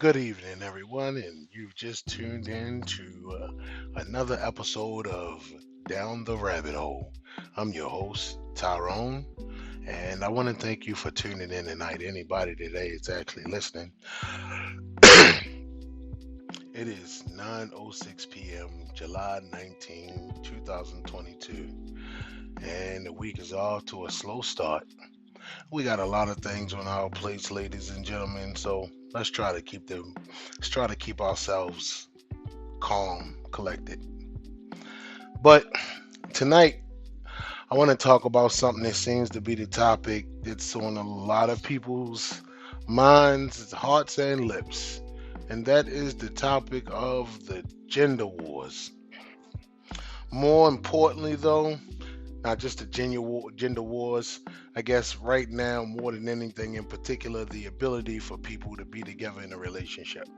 Good evening, everyone, and you've just tuned in to another episode of Down the Rabbit Hole. I'm your host, Tyrone, and I want to thank you for tuning in tonight. Anybody today is actually listening. It is 9:06 p.m., July 19, 2022, and the week is off to a slow start. We got a lot of things on our plates, ladies and gentlemen, so let's try to keep ourselves calm, collected. But tonight, I want to talk about something that seems to be the topic that's on a lot of people's minds, hearts, and lips. And that is the topic of the gender wars. More importantly, though, not just the gender wars, I guess right now, more than anything in particular, the ability for people to be together in a relationship.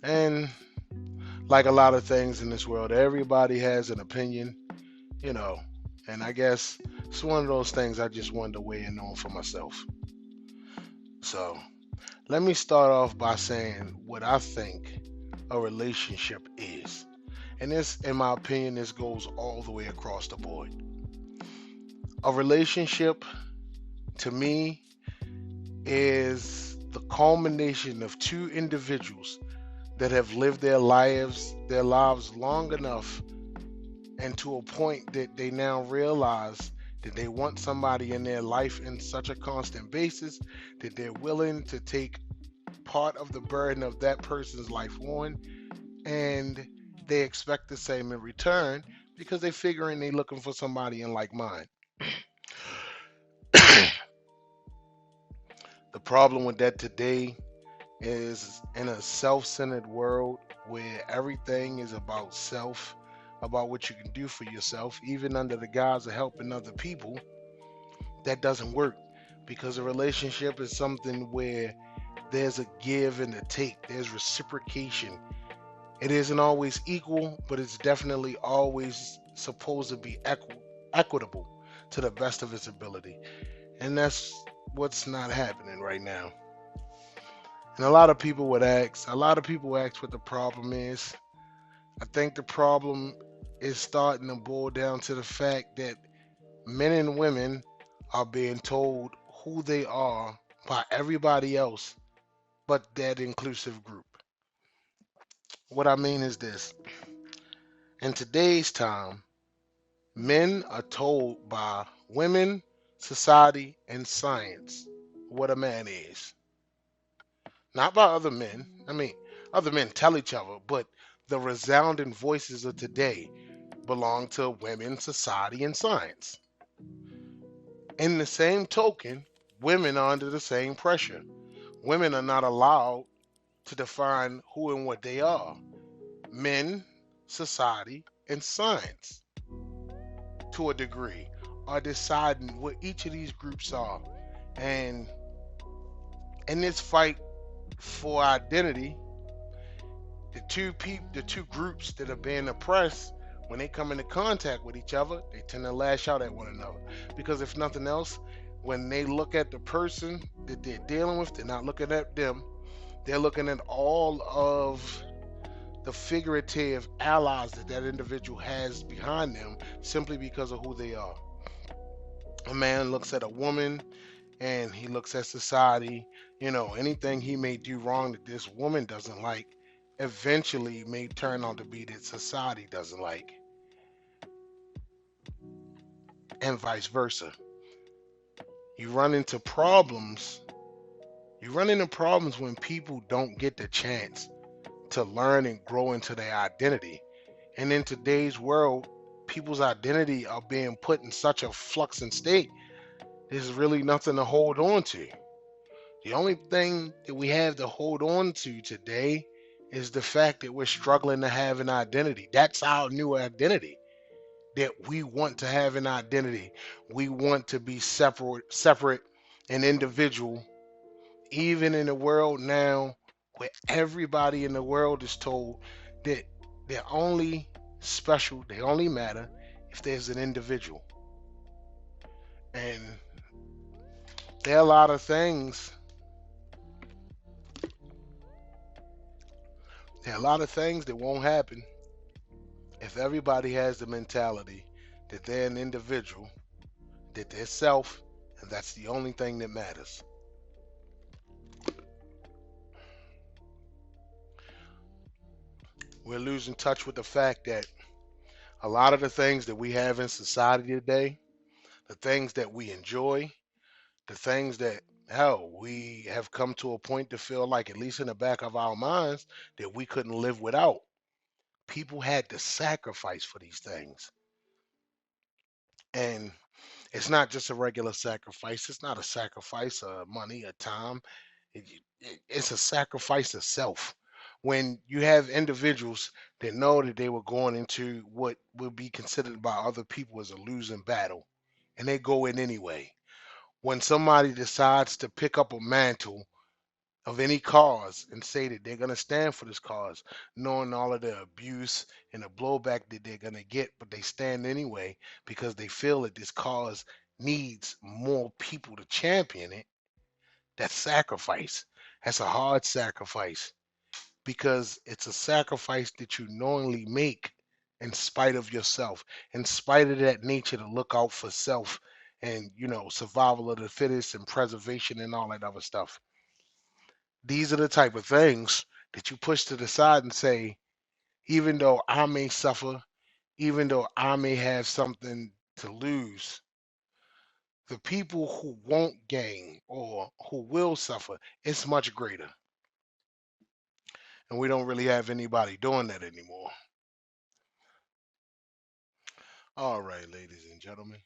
And like a lot of things in this world, everybody has an opinion, you know, and I guess it's one of those things I just wanted to weigh in on for myself. So let me start off by saying what I think a relationship is. And this, in my opinion, this goes all the way across the board. A relationship, to me, is the culmination of two individuals that have lived their lives long enough and to a point that they now realize that they want somebody in their life in such a constant basis that they're willing to take part of the burden of that person's life on, and they expect the same in return because they figuring they looking for somebody in like mind. The problem with that today is in a self-centered world where everything is about self, about what you can do for yourself, even under the guise of helping other people. That doesn't work because a relationship is something where there's a give and a take, there's reciprocation. It isn't always equal, but it's definitely always supposed to be equitable to the best of its ability. And that's what's not happening right now. And a lot of people ask what the problem is. I think the problem is starting to boil down to the fact that men and women are being told who they are by everybody else but that inclusive group. What I mean is this: in today's time, men are told by women, society, and science what a man is. Not by other men. I mean, other men tell each other, but the resounding voices of today belong to women, society, and science. In the same token, women are under the same pressure. Women are not allowed to define who and what they are. Men, society, and science, to a degree, are deciding what each of these groups are. And in this fight for identity, the two groups that are being oppressed, when they come into contact with each other, they tend to lash out at one another. Because if nothing else, when they look at the person that they're dealing with, they're not looking at them. They're looking at all of the figurative allies that that individual has behind them simply because of who they are. A man looks at a woman and he looks at society. Anything he may do wrong that this woman doesn't like eventually may turn out to be that society doesn't like, and vice versa. You run into problems. You run into problems when people don't get the chance to learn and grow into their identity. And in today's world, people's identity are being put in such a flux and state. There's really nothing to hold on to. The only thing that we have to hold on to today is the fact that we're struggling to have an identity. That's our new identity. That we want to have an identity. We want to be separate and individual, even in a world now where everybody in the world is told that they're only special, they only matter if there's an individual. And there are a lot of things There are a lot of things that won't happen if everybody has the mentality that they're an individual, that they're self, and that's the only thing that matters. We're losing touch with the fact that a lot of the things that we have in society today, the things that we enjoy, the things that, hell, we have come to a point to feel like, at least in the back of our minds, that we couldn't live without. People had to sacrifice for these things. And it's not just a regular sacrifice. It's not a sacrifice of money or time. It's a sacrifice of self. When you have individuals that know that they were going into what would be considered by other people as a losing battle, and they go in anyway. When somebody decides to pick up a mantle of any cause and say that they're going to stand for this cause, knowing all of the abuse and the blowback that they're going to get, but they stand anyway because they feel that this cause needs more people to champion it. That's sacrifice. That's a hard sacrifice because it's a sacrifice that you knowingly make in spite of yourself, in spite of that nature to look out for self and, survival of the fittest and preservation and all that other stuff. These are the type of things that you push to the side and say, even though I may suffer, even though I may have something to lose, the people who won't gain or who will suffer, it's much greater. And we don't really have anybody doing that anymore. All right, ladies and gentlemen,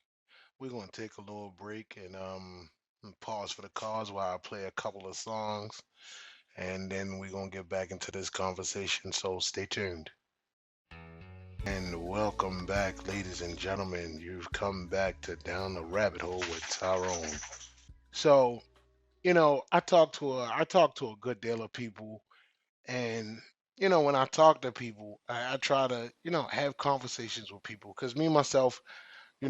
we're going to take a little break and pause for the cause while I play a couple of songs, and then we're going to get back into this conversation. So stay tuned. And welcome back, ladies and gentlemen. You've come back to Down the Rabbit Hole with Tyrone. So, I talk to a good deal of people, and when I talk to people, I try to have conversations with people because me myself,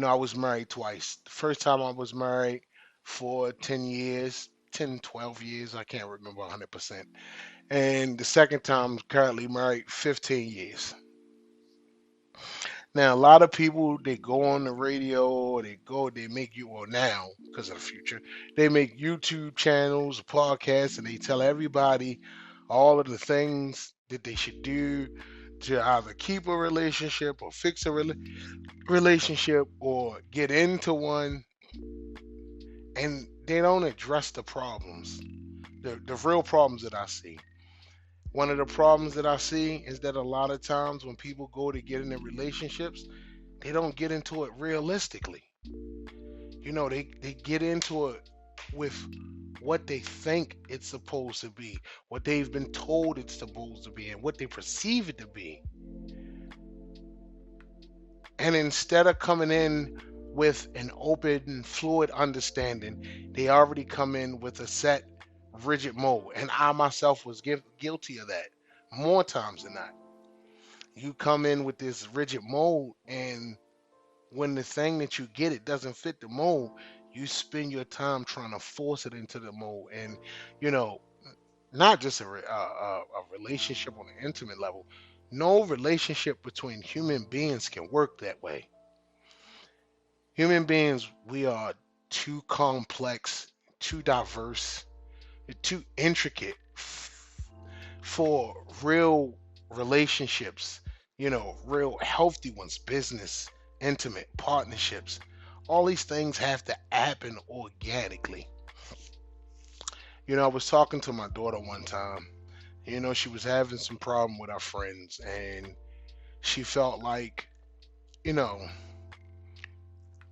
I was married twice. The first time I was married for 10 years, 10, 12 years, I can't remember 100%. And the second time, currently married 15 years. Now, a lot of people, they go on the radio, or they make you, well, now, because of the future, they make YouTube channels, podcasts, and they tell everybody all of the things that they should do to either keep a relationship or fix a relationship or get into one, and they don't address the problems, the real problems that I see. One of the problems that I see is that a lot of times when people go to get into relationships, they don't get into it realistically. They get into it with what they think it's supposed to be, what they've been told it's supposed to be, and what they perceive it to be. And instead of coming in with an open, fluid understanding, they already come in with a set, rigid mold. And I myself was guilty of that more times than not. You come in with this rigid mold, and when the thing that you get, it doesn't fit the mold, you spend your time trying to force it into the mold. And, you know, not just a relationship on an intimate level. No relationship between human beings can work that way. Human beings, we are too complex, too diverse, too intricate for real relationships, real healthy ones, business, intimate partnerships. All these things have to happen organically. I was talking to my daughter one time. She was having some problem with our friends, and she felt like, you know,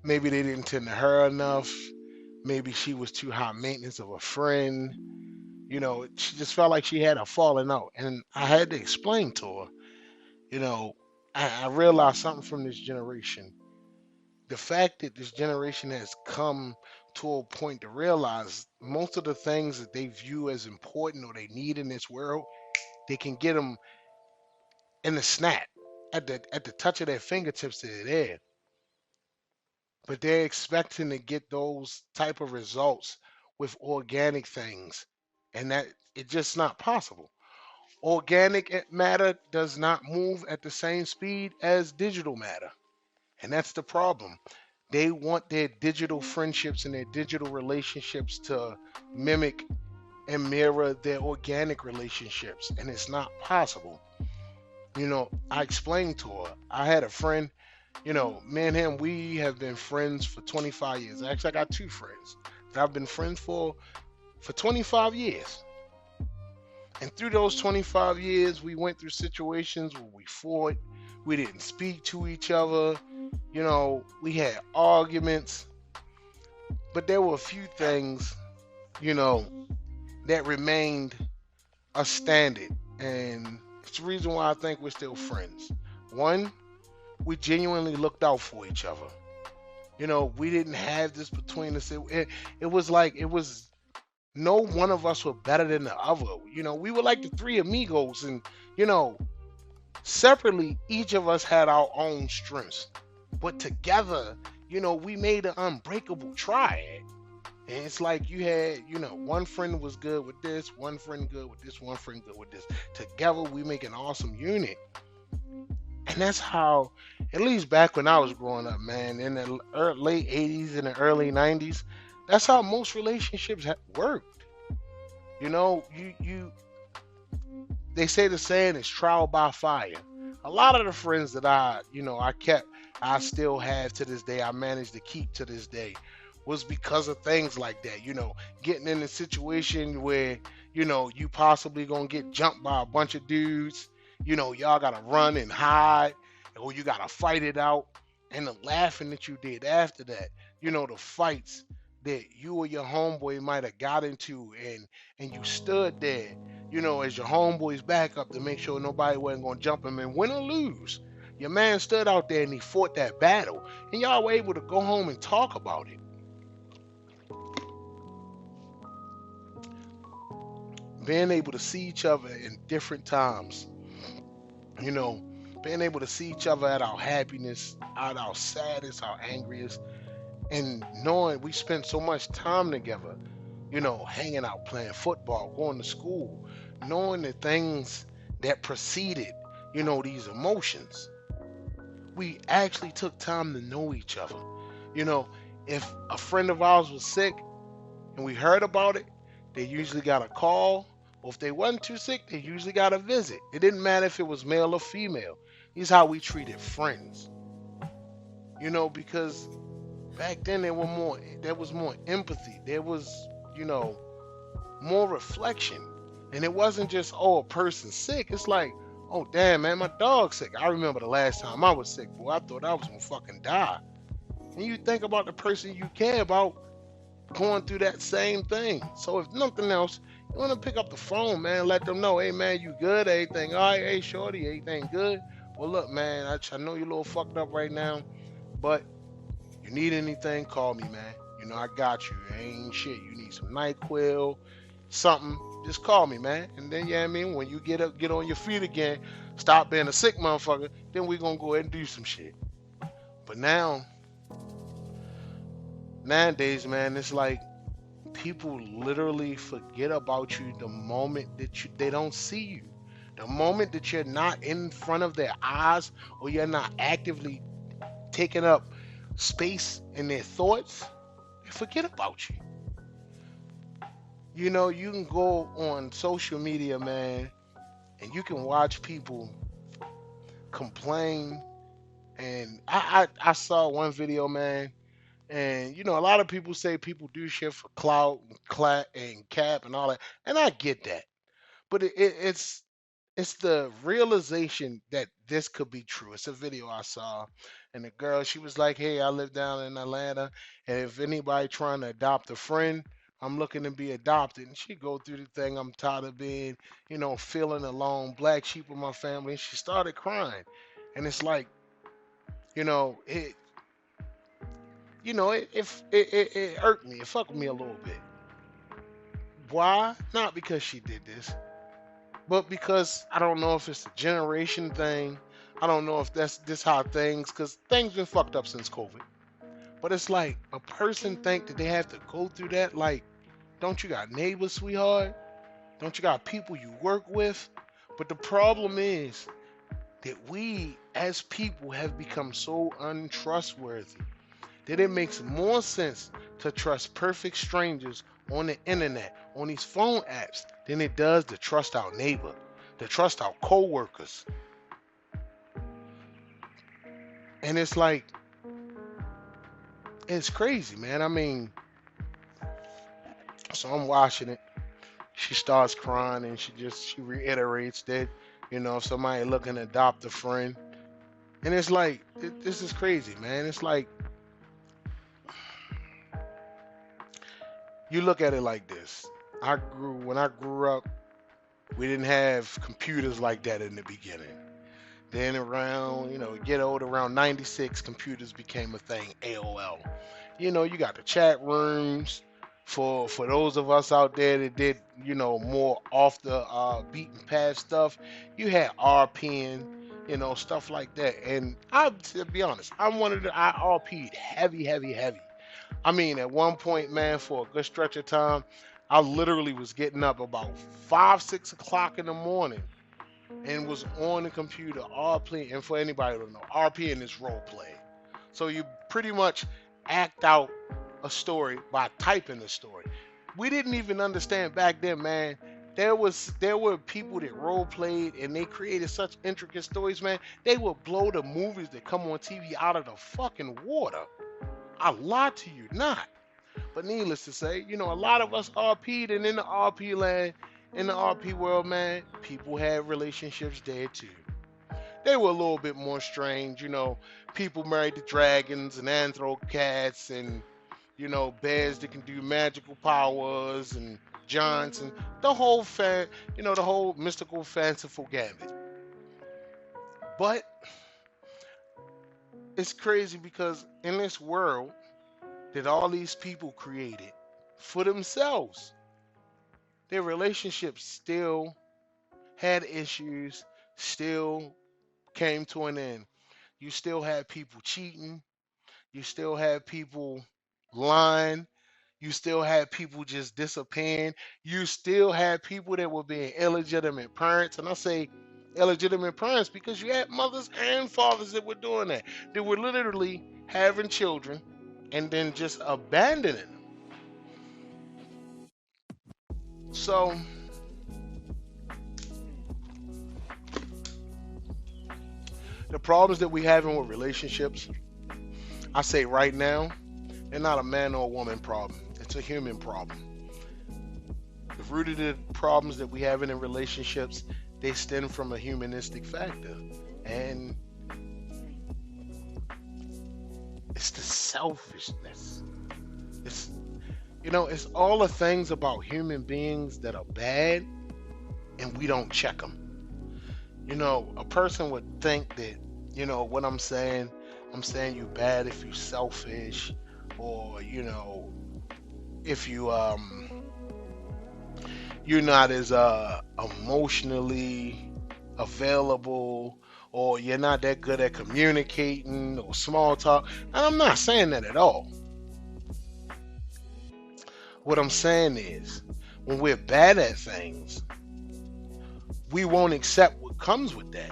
maybe they didn't tend to her enough. Maybe she was too high maintenance of a friend. She just felt like she had a falling out. And I had to explain to her, you know, I realized something from this generation. The fact that this generation has come to a point to realize most of the things that they view as important or they need in this world, they can get them in a snap. At the touch of their fingertips, they're there. But they're expecting to get those type of results with organic things, and that it's just not possible. Organic matter does not move at the same speed as digital matter. And that's the problem. They want their digital friendships and their digital relationships to mimic and mirror their organic relationships. And it's not possible. I explained to her. I had a friend, me and him, we have been friends for 25 years. Actually, I got two friends that I've been friends for 25 years. And through those 25 years, we went through situations where we fought, we didn't speak to each other, we had arguments, but there were a few things, that remained a standard. And it's the reason why I think we're still friends. One, we genuinely looked out for each other. We didn't have this between us. It was no one of us were better than the other. We were like the three amigos, and separately, each of us had our own strengths, but together, we made an unbreakable triad. And it's like you had, one friend was good with this, one friend good with this, one friend good with this. Together, we make an awesome unit. And that's how, at least back when I was growing up, man, in the late 80s and the early 90s, that's how most relationships worked. They say the saying is trial by fire. A lot of the friends that I kept, I still have to this day, I managed to keep to this day, was because of things like that. Getting in a situation where, you possibly gonna get jumped by a bunch of dudes, y'all gotta run and hide, or you gotta fight it out, and the laughing that you did after that, the fights that you or your homeboy might have got into, and you stood there, as your homeboy's backup to make sure nobody wasn't gonna jump him, and win or lose, your man stood out there and he fought that battle, and y'all were able to go home and talk about it. Being able to see each other in different times, being able to see each other at our happiness, at our saddest, our angriest, and knowing we spent so much time together, hanging out, playing football, going to school, knowing the things that preceded, these emotions. We actually took time to know each other. If a friend of ours was sick and we heard about it, they usually got a call. Or if they wasn't too sick, they usually got a visit. It didn't matter if it was male or female. This is how we treated friends. Because back then there was more empathy. There was, more reflection. And it wasn't just, a person's sick. It's like, oh damn, man, my dog's sick. I remember the last time I was sick, boy. I thought I was gonna fucking die. And you think about the person you care about going through that same thing. So if nothing else, you want to pick up the phone, man, let them know, hey man, you good? Everything all right? Hey shorty, everything good? Well look, man, I know you're a little fucked up right now, but you need anything, call me, man. I got you. Ain't shit. You need some NyQuil, something, just call me, man. And then, when you get up, get on your feet again, stop being a sick motherfucker, then we gonna go ahead and do some shit. But nowadays, man, it's like people literally forget about you the moment that they don't see you. The moment that you're not in front of their eyes, or you're not actively taking up space in their thoughts, they forget about you. You can go on social media, man, and you can watch people complain. And I saw one video, man, and a lot of people say people do shit for clout and cap and all that, and I get that. But it's the realization that this could be true. It's a video I saw, and the girl, she was like, hey, I live down in Atlanta, and if anybody trying to adopt a friend, I'm looking to be adopted. And she go through the thing, I'm tired of being, feeling alone, black sheep of my family. And she started crying. And it's like, it it hurt me. It fucked me a little bit. Why? Not because she did this, but because I don't know if it's a generation thing. I don't know if that's this how because things been fucked up since COVID. But it's like a person think that they have to go through that. Like, don't you got neighbors, sweetheart? Don't you got people you work with? But the problem is that we as people have become so untrustworthy that it makes more sense to trust perfect strangers on the internet, on these phone apps, than it does to trust our neighbor, to trust our co-workers. And it's like, it's crazy, man. I mean, so I'm watching it. She starts crying and she reiterates that, if somebody looking to adopt a friend. And it's like, this is crazy, man. It's like, you look at it like this. When I grew up, we didn't have computers like that in the beginning. Then around, get old, around 96, computers became a thing, AOL. You got the chat rooms for those of us out there that did, more off the beaten path stuff. You had RPing, stuff like that. And to be honest, I RP'd heavy, heavy, heavy. I mean, at one point, man, for a good stretch of time, I literally was getting up about 5, 6 o'clock in the morning and was on the computer RPing. And for anybody who don't know, RPing is role play. So you pretty much act out a story by typing the story. We didn't even understand back then, man. There were people that role played and they created such intricate stories, man. They would blow the movies that come on TV out of the fucking water. I lie to you not. But needless to say, a lot of us RP'd, and in the RP land, in the RP world, man, people had relationships there too. They were a little bit more strange, people married to dragons and anthro cats and, bears that can do magical powers and giants and the whole mystical, fanciful gambit. But it's crazy because in this world that all these people created for themselves, their relationships still had issues, still came to an end. You still had people cheating. You still had people lying. You still had people just disappearing. You still had people that were being illegitimate parents. And I say illegitimate parents because you had mothers and fathers that were doing that. They were literally having children and then just abandoning them. So the problems that we having with relationships, I say right now, they're not a man or a woman problem. It's a human problem. The root of the problems that we having in relationships, they stem from a humanistic factor. And it's the selfishness. It's all the things about human beings that are bad and we don't check them. A person would think that, what I'm saying you bad if you selfish, or, if you're not as emotionally available, or you're not that good at communicating or small talk. And I'm not saying that at all. What I'm saying is, when we're bad at things, we won't accept what comes with that.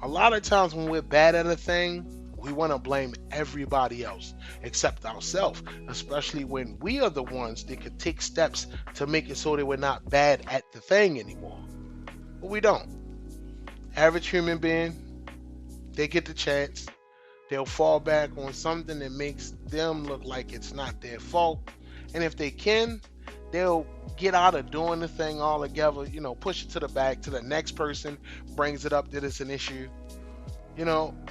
A lot of times when we're bad at a thing, we want to blame everybody else except ourselves, especially when we are the ones that could take steps to make it so that we're not bad at the thing anymore. But we don't. Average human being, they get the chance, they'll fall back on something that makes them look like it's not their fault. And if they can, they'll get out of doing the thing altogether, push it to the back to the next person, brings it up that it's an issue,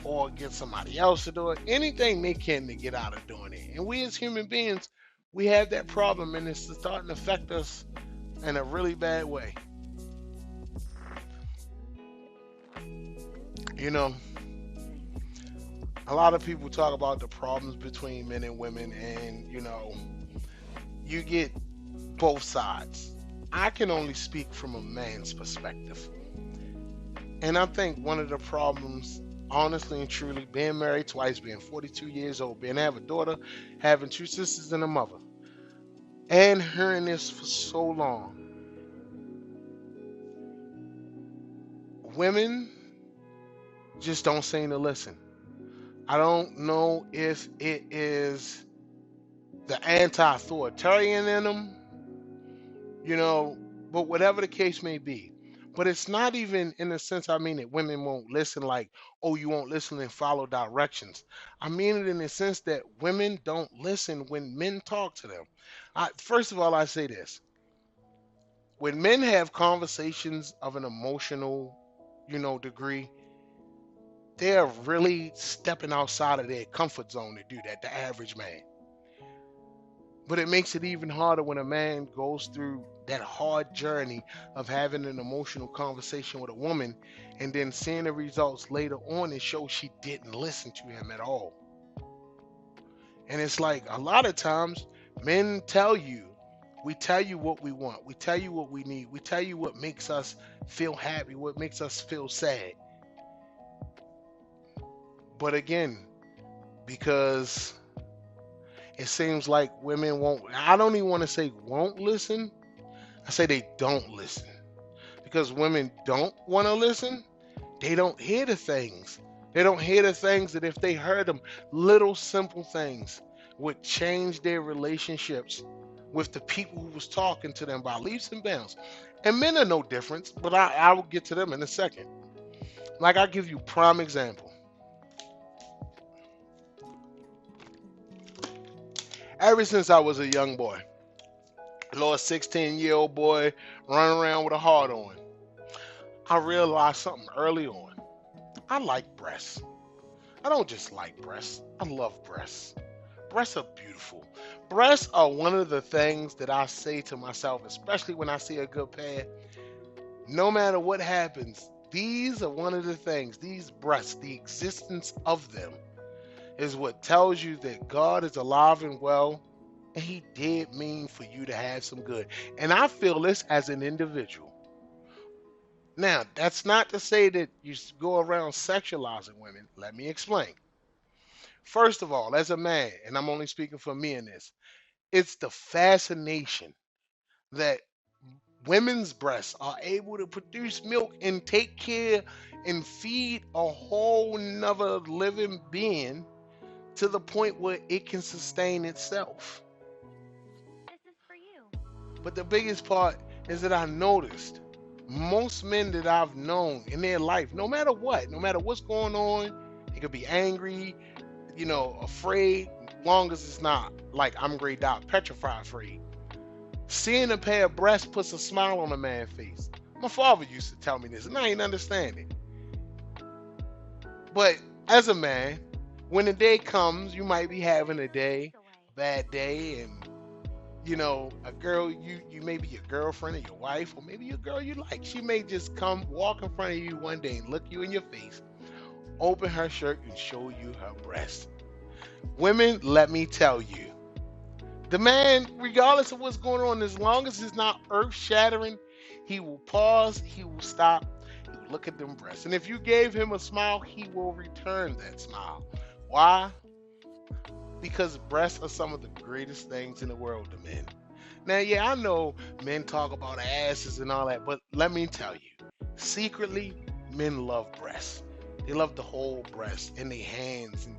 or get somebody else to do it. Anything they can to get out of doing it. And we as human beings, we have that problem, and it's starting to affect us in a really bad way. A lot of people talk about the problems between men and women, and you get both sides. I can only speak from a man's perspective. And I think one of the problems, honestly and truly, being married twice, being 42 years old, being having a daughter, having 2 sisters and a mother, and hearing this for so long, women just don't seem to listen. I don't know if it is the anti-authoritarian in them, you know, but whatever the case may be. But it's not even in the sense I mean that women won't listen, like, oh, you won't listen and follow directions. I mean it in the sense that women don't listen when men talk to them. First of all, I say this. When men have conversations of an emotional, degree, they're really stepping outside of their comfort zone to do that, the average man. But it makes it even harder when a man goes through that hard journey of having an emotional conversation with a woman and then seeing the results later on and show she didn't listen to him at all. And it's like a lot of times men tell you, we tell you what we want, we tell you what we need, we tell you what makes us feel happy, what makes us feel sad. But again, because it seems like women won't, I don't even want to say won't listen. I say they don't listen. Because women don't want to listen. They don't hear the things. They don't hear the things that if they heard them, little simple things would change their relationships with the people who was talking to them by leaps and bounds. And men are no different, but I will get to them in a second. Like I'll give you a prime example. Ever since I was a young boy, a little 16-year-old boy running around with a heart on, I realized something early on. I like breasts. I don't just like breasts. I love breasts. Breasts are beautiful. Breasts are one of the things that I say to myself, especially when I see a good pair. No matter what happens, these are one of the things, these breasts, the existence of them, is what tells you that God is alive and well, and He did mean for you to have some good. And I feel this as an individual. Now, that's not to say that you go around sexualizing women. Let me explain. First of all, as a man, and I'm only speaking for me in this, it's the fascination that women's breasts are able to produce milk and take care and feed a whole nother living being to the point where it can sustain itself. This is for you. But the biggest part is that I noticed most men that I've known in their life, no matter what, no matter what's going on, they could be angry, afraid, long as it's not like I'm grayed out, petrified afraid. Seeing a pair of breasts puts a smile on a man's face. My father used to tell me this, and I ain't understand it. But as a man, when the day comes, you might be having a day, bad day, and a girl you may be your girlfriend or your wife, or maybe your girl you like. She may just come walk in front of you one day and look you in your face, open her shirt and show you her breast. Women, let me tell you, the man, regardless of what's going on, as long as it's not earth shattering, he will pause, he will stop, he will look at them breasts. And if you gave him a smile, he will return that smile. Why? Because breasts are some of the greatest things in the world to men. Now, yeah, I know men talk about asses and all that, but let me tell you, secretly, men love breasts. They love the whole breast and their hands. And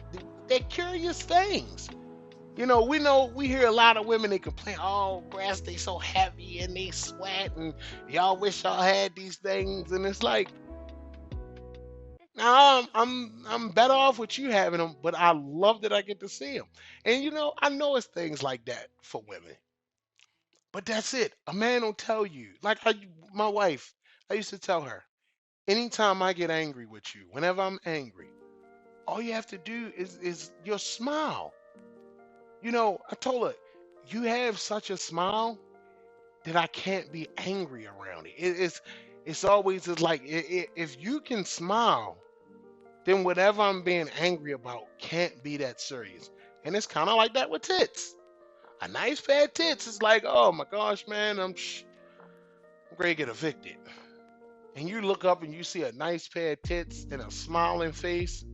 they're curious things. We hear a lot of women, they complain, oh, breasts, they so heavy and they sweat and y'all wish y'all had these things. And it's like, now I'm better off with you having them, but I love that I get to see them. And I know it's things like that for women, but that's it. A man will tell you, like my wife, I used to tell her, anytime I get angry with you, whenever I'm angry, all you have to do is your smile. I told her, you have such a smile that I can't be angry around it. It's always just like if you can smile, then whatever I'm being angry about can't be that serious. And it's kind of like that with tits. A nice pair of tits is like, oh my gosh, man, I'm ready to get evicted. And you look up and you see a nice pair of tits and a smiling face,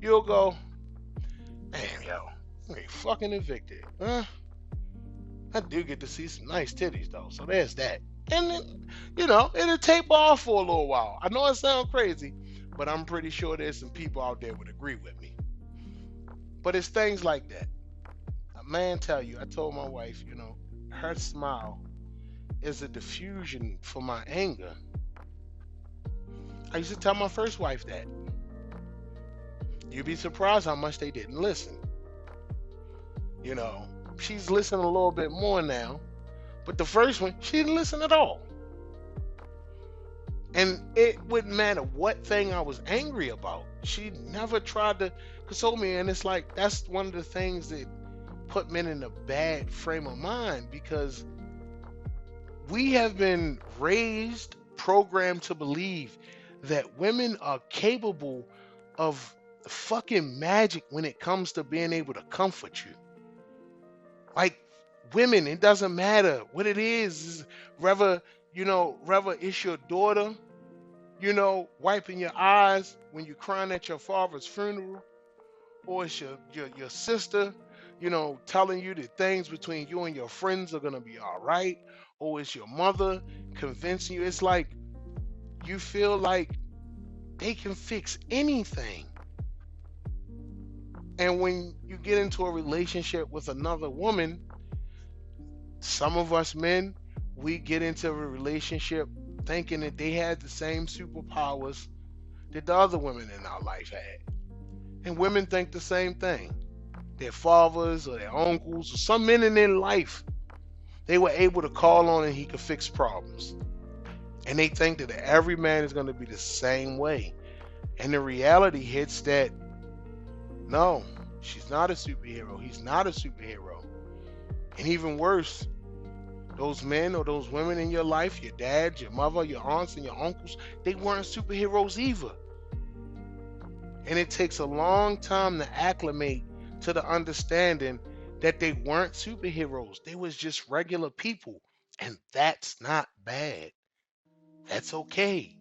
you'll go, damn, yo, I'm getting fucking evicted. I do get to see some nice titties though, so there's that. And it'll taper off for a little while. I know it sounds crazy, but I'm pretty sure there's some people out there would agree with me. But it's things like that. A man tell you, I told my wife, her smile is a diffusion for my anger. I used to tell my first wife that. You'd be surprised how much they didn't listen. She's listening a little bit more now, but the first one, she didn't listen at all. And it wouldn't matter what thing I was angry about. She never tried to console me. And it's like, that's one of the things that put men in a bad frame of mind, because we have been raised, programmed to believe that women are capable of fucking magic when it comes to being able to comfort you. Like, women, it doesn't matter what it is. Whether it's your daughter, wiping your eyes when you're crying at your father's funeral, or it's your sister, telling you that things between you and your friends are gonna be all right, or it's your mother convincing you. It's like you feel like they can fix anything. And when you get into a relationship with another woman, some of us men, we get into a relationship thinking that they had the same superpowers that the other women in our life had. And women think the same thing. Their fathers or their uncles or some men in their life, they were able to call on and he could fix problems. And they think that every man is going to be the same way. And the reality hits that, no, she's not a superhero. He's not a superhero. And even worse, those men or those women in your life, your dad, your mother, your aunts, and your uncles, they weren't superheroes either. And it takes a long time to acclimate to the understanding that they weren't superheroes. They was just regular people. And that's not bad. That's okay.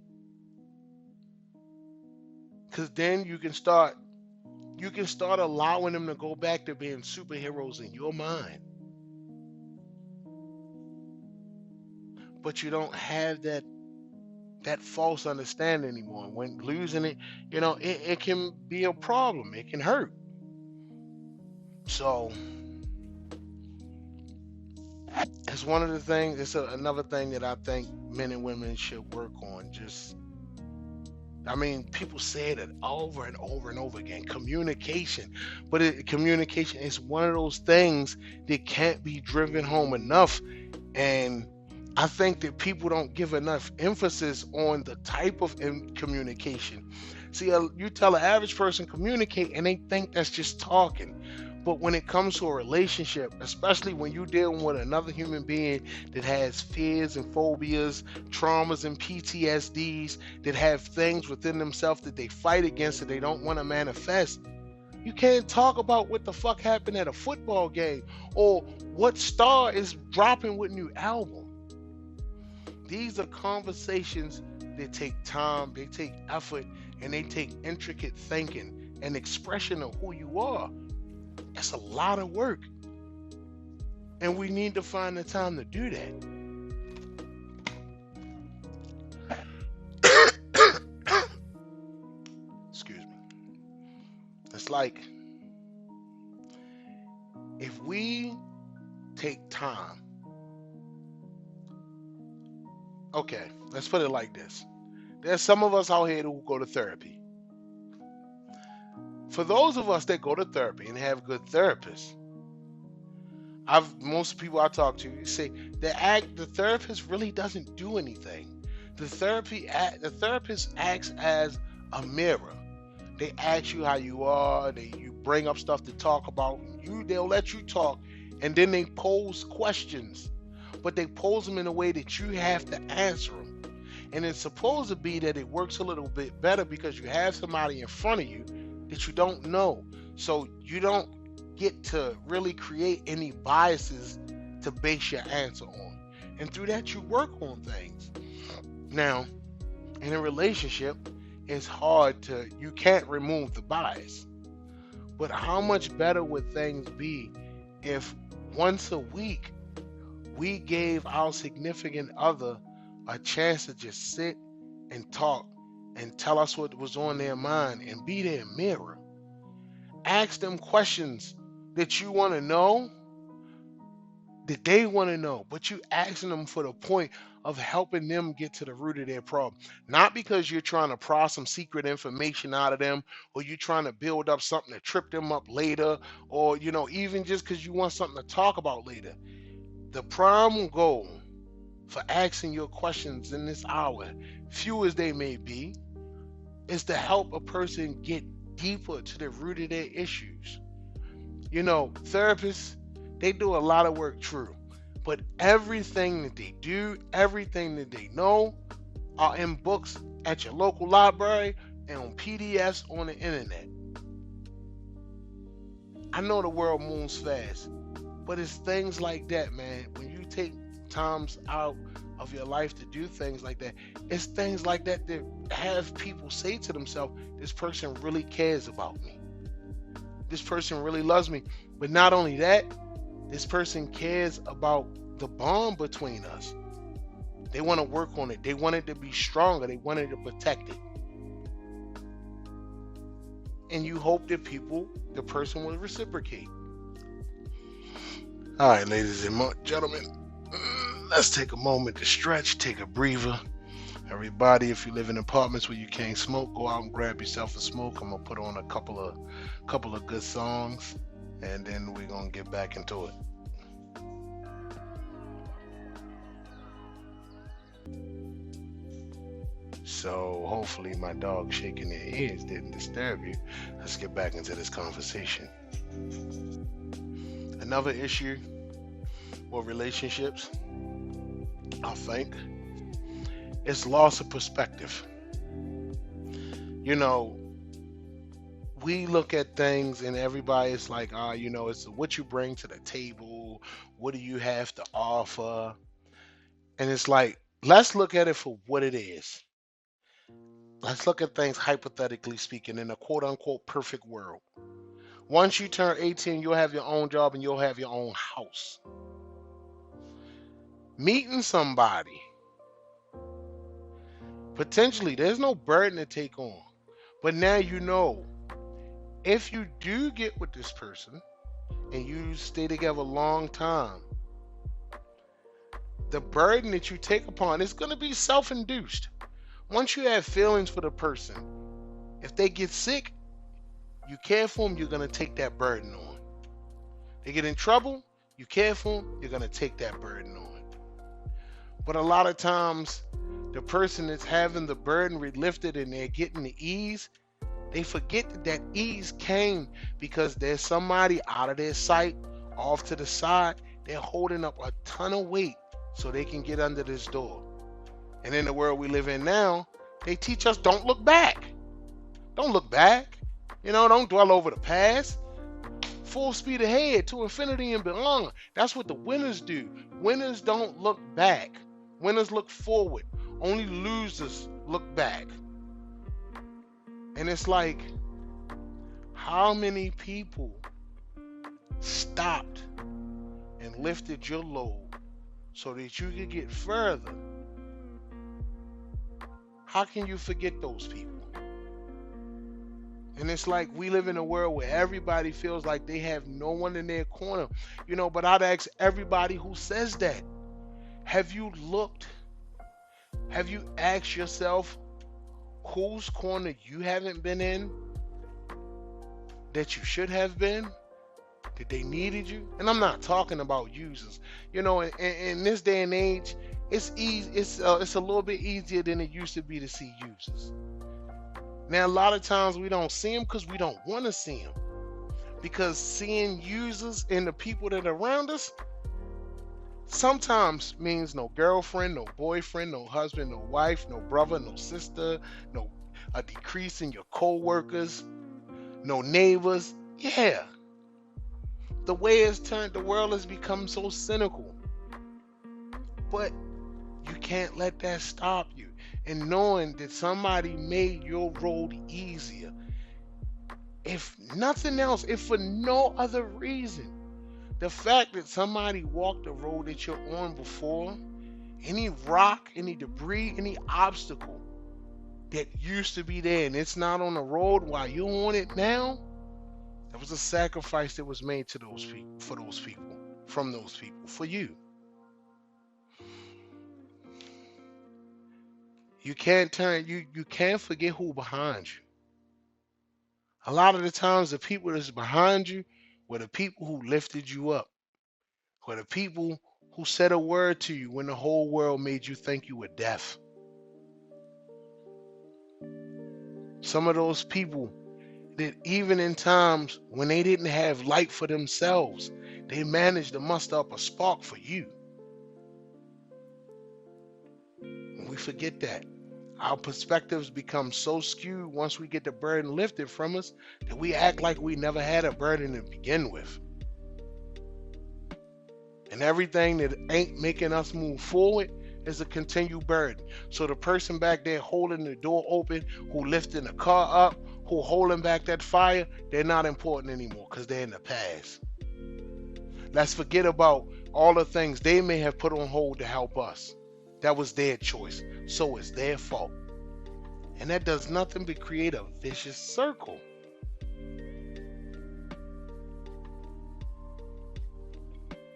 Because then you can start allowing them to go back to being superheroes in your mind. But you don't have that false understanding anymore. When losing it, it can be a problem. It can hurt. So it's one of the things. It's another thing that I think men and women should work on. People say it over and over and over again. Communication, but communication is one of those things that can't be driven home enough. And I think that people don't give enough emphasis on the type of communication. See, you tell an average person communicate and they think that's just talking. But when it comes to a relationship, especially when you're dealing with another human being that has fears and phobias, traumas and PTSDs, that have things within themselves that they fight against that they don't want to manifest, you can't talk about what the fuck happened at a football game or what star is dropping with new album. These are conversations that take time, they take effort, and they take intricate thinking and expression of who you are. It's a lot of work. And we need to find the time to do that. Excuse me. It's like, if we take time, okay, let's put it like this. There's some of us out here who go to therapy. For those of us that go to therapy and have good therapists, most people I talk to say the therapist really doesn't do anything. The therapist acts as a mirror. They ask you how you are. You bring up stuff to talk about. They'll let you talk, and then they pose questions, but they pose them in a way that you have to answer them. And it's supposed to be that it works a little bit better because you have somebody in front of you that you don't know, so you don't get to really create any biases to base your answer on. And through that, you work on things. Now, in a relationship, it's hard you can't remove the bias. But how much better would things be if once a week we gave our significant other a chance to just sit and talk and tell us what was on their mind and be their mirror. Ask them questions that you want to know, that they want to know, but you asking them for the point of helping them get to the root of their problem. Not because you're trying to pry some secret information out of them, or you're trying to build up something to trip them up later, or even just because you want something to talk about later. The prime goal for asking your questions in this hour, few as they may be, is to help a person get deeper to the root of their issues. Therapists, they do a lot of work, true, but everything that they do, everything that they know, are in books at your local library and on PDFs on the internet. I know the world moves fast, but it's things like that, man. When you take times out of your life to do things like that, it's things like that that have people say to themselves, this person really cares about me. This person really loves me. But not only that, this person cares about the bond between us. They want to work on it. They want it to be stronger. They wanted to protect it. And you hope that the person will reciprocate. All right, ladies and gentlemen, let's take a moment to stretch, take a breather. Everybody, if you live in apartments where you can't smoke, go out and grab yourself a smoke. I'm gonna put on a couple of good songs, and then we're gonna get back into it. So hopefully my dog shaking their ears didn't disturb you. Let's get back into this conversation. Another issue with relationships, I think, is loss of perspective. We look at things and everybody's like, it's what you bring to the table. What do you have to offer? And it's like, let's look at it for what it is. Let's look at things hypothetically speaking in a quote unquote perfect world. Once you turn 18, you'll have your own job and you'll have your own house. Meeting somebody, potentially, there's no burden to take on. But now if you do get with this person and you stay together a long time, the burden that you take upon is going to be self-induced. Once you have feelings for the person, if they get sick, you care for them, you're going to take that burden on. They get in trouble, you care for them, you're going to take that burden on. But a lot of times, the person that's having the burden lifted and they're getting the ease, they forget that ease came because there's somebody out of their sight, off to the side, they're holding up a ton of weight so they can get under this door. And in the world we live in now, they teach us don't look back. Don't look back. Don't dwell over the past. Full speed ahead to infinity and beyond. That's what the winners do. Winners don't look back. Winners look forward. Only losers look back. And it's like, how many people stopped and lifted your load so that you could get further? How can you forget those people? And it's like we live in a world where everybody feels like they have no one in their corner. But I'd ask everybody who says that, have you asked yourself whose corner you haven't been in that you should have been? That they needed you? And I'm not talking about users. In this day and age, it's easy. It's a little bit easier than it used to be to see users. Now, a lot of times we don't see them because we don't want to see them. Because seeing users and the people that are around us sometimes means no girlfriend, no boyfriend, no husband, no wife, no brother, no sister, a decrease in your co-workers, no neighbors. Yeah. The way it's turned, the world has become so cynical. But you can't let that stop you. And knowing that somebody made your road easier, if nothing else, if for no other reason, The fact that somebody walked the road that you're on before, any rock, any debris, any obstacle that used to be there and it's not on the road while you're on it now, that was a sacrifice that was made to those people, for those people, from those people, for you. You can't forget who behind you. A lot of the times the people that's behind you were the people who lifted you up, were the people who said a word to you when the whole world made you think you were deaf. Some of those people that even in times when they didn't have light for themselves, they managed to muster up a spark for you. And we forget that. Our perspectives become so skewed once we get the burden lifted from us that we act like we never had a burden to begin with. And everything that ain't making us move forward is a continued burden. So the person back there holding the door open, who lifting the car up, who holding back that fire, they're not important anymore because they're in the past. Let's forget about all the things they may have put on hold to help us. That was their choice, so it's their fault. And that does nothing but create a vicious circle.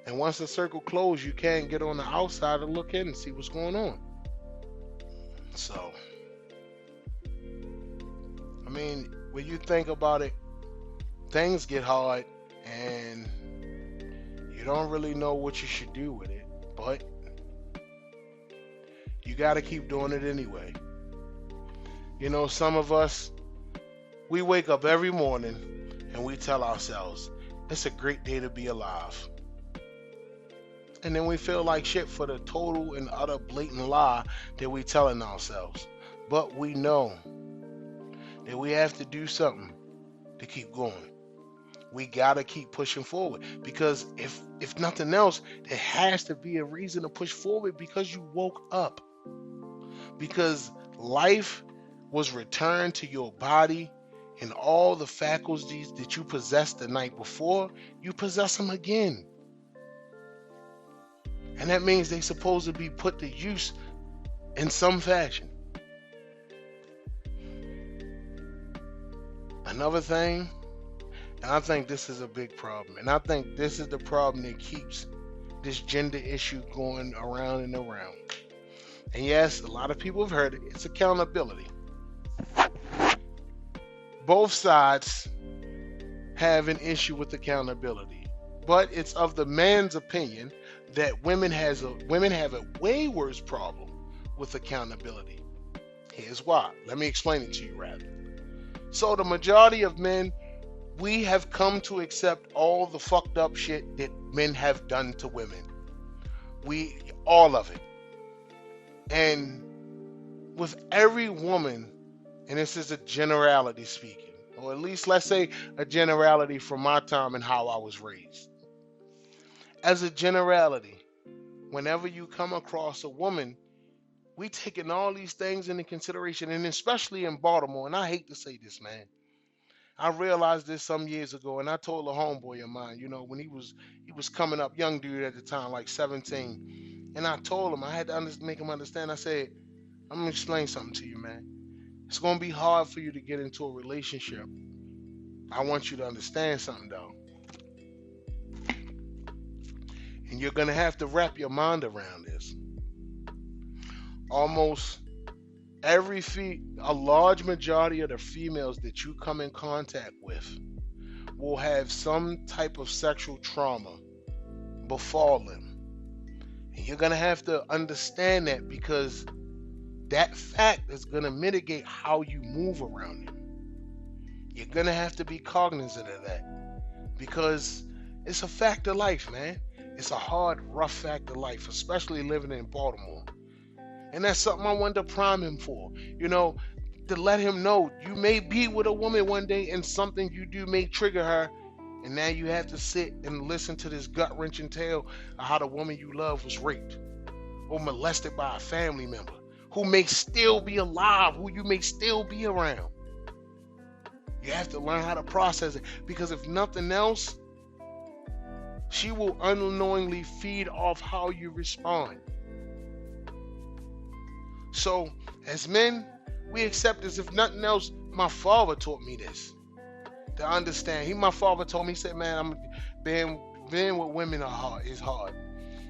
And once the circle closed, you can't get on the outside and look in and see what's going on. So, I mean, when you think about it, things get hard and you don't really know what you should do with it, but you got to keep doing it anyway. You know, some of us, we wake up every morning and we tell ourselves, it's a great day to be alive. And then we feel like shit for the total and utter blatant lie that we telling ourselves. But we know that we have to do something to keep going. We gotta keep pushing forward, because if nothing else, there has to be a reason to push forward, because you woke up. Because life was returned to your body, and all the faculties that you possessed the night before, you possess them again. And that means they're supposed to be put to use in some fashion. Another thing, and I think this is a big problem, and I think this is the problem that keeps this gender issue going around and around. And yes, a lot of people have heard it. It's accountability. Both sides have an issue with accountability, but it's of the man's opinion that women have a way worse problem with accountability. Here's why. Let me explain it to you rather. So the majority of men, we have come to accept all the fucked up shit that men have done to women. All of it. And with every woman, and this is a generality speaking, or at least let's say a generality from my time and how I was raised. As a generality, whenever you come across a woman, we taking all these things into consideration, and especially in Baltimore, and I hate to say this, man. I realized this some years ago, and I told a homeboy of mine, you know, when he was coming up, young dude at the time, like 17, and I told him, I had to make him understand. I said, I'm gonna explain something to you, man. It's gonna be hard for you to get into a relationship. I want you to understand something, though. And you're gonna have to wrap your mind around this. Almost a large majority of the females that you come in contact with will have some type of sexual trauma befall them. And you're gonna have to understand that, because that fact is gonna mitigate how you move around them. You're gonna have to be cognizant of that, because it's a fact of life, man. It's a hard, rough fact of life, especially living in Baltimore. And that's something I wanted to prime him for, you know, to let him know you may be with a woman one day and something you do may trigger her, and now you have to sit and listen to this gut-wrenching tale of how the woman you love was raped or molested by a family member who may still be alive, who you may still be around. You have to learn how to process it, because if nothing else, She will unknowingly feed off how you respond. So, as men, we accept as if nothing else. My father taught me this to understand. My father told me, he said, man, being with women is hard.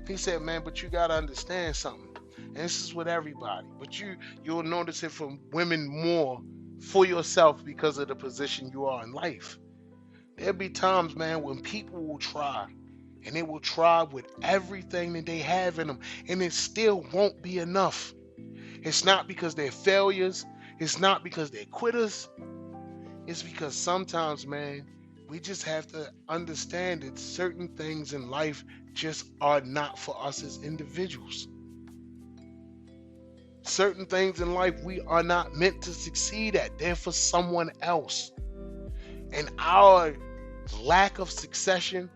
He said, man, but you gotta understand something. And this is with everybody. But you'll notice it from women more for yourself because of the position you are in life. There'll be times, man, when people will try. And they will try with everything that they have in them. And it still won't be enough. It's not because they're failures. It's not because they're quitters. It's because sometimes, man, we just have to understand that certain things in life just are not for us as individuals. Certain things in life we are not meant to succeed at. They're for someone else. And our lack of succession,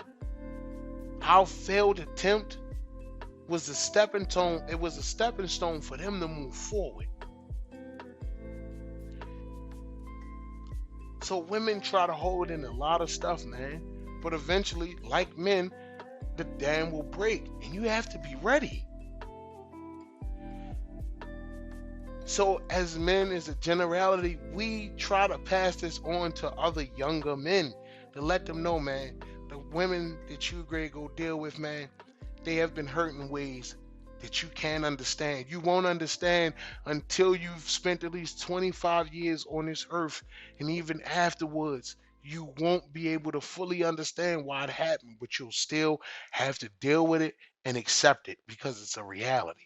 our failed attempt was a stepping stone. It was a stepping stone for them to move forward. So women try to hold in a lot of stuff, man. But eventually, like men, the dam will break. And you have to be ready. So as men, as a generality, we try to pass this on to other younger men to let them know, man, the women that you go deal with, man, they have been hurt in ways that you can't understand. You won't understand until you've spent at least 25 years on this earth. And even afterwards, you won't be able to fully understand why it happened, but you'll still have to deal with it and accept it because it's a reality.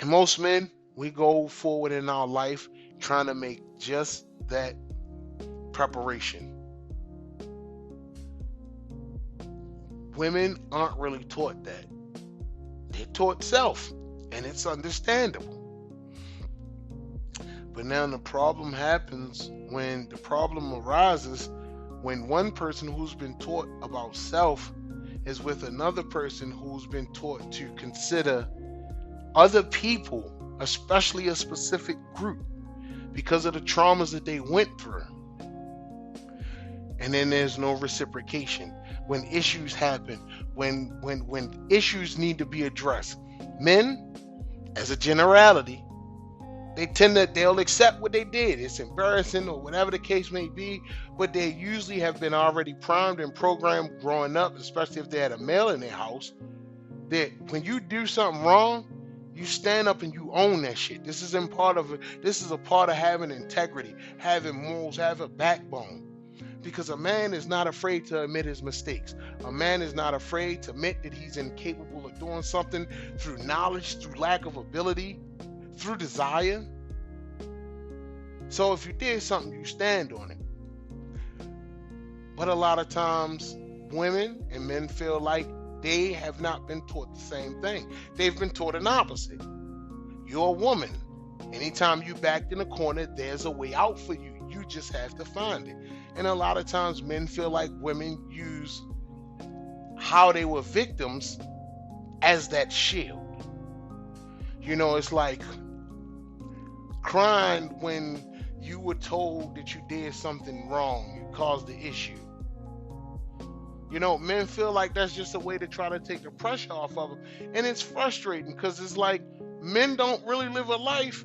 And most men, we go forward in our life trying to make just that preparation. Women aren't really taught that. They're taught self, and it's understandable. But now the problem arises when one person who's been taught about self is with another person who's been taught to consider other people, especially a specific group, because of the traumas that they went through. And then there's no reciprocation. When issues happen, when issues need to be addressed, men, as a generality, they'll accept what they did. It's embarrassing or whatever the case may be, but they usually have been already primed and programmed growing up, especially if they had a male in their house, that when you do something wrong, you stand up and you own that shit. This is a part of having integrity, having morals, having a backbone. Because a man is not afraid to admit his mistakes. A man is not afraid to admit that he's incapable of doing something through knowledge, through lack of ability, through desire. So if you did something, you stand on it. But a lot of times, women and men feel like they have not been taught the same thing. They've been taught an opposite. You're a woman. Anytime you backed in a corner, there's a way out for you. You just have to find it. And a lot of times men feel like women use how they were victims as that shield. You know, it's like crying when you were told that you did something wrong, you caused the issue. You know, men feel like that's just a way to try to take the pressure off of them. And it's frustrating because it's like men don't really live a life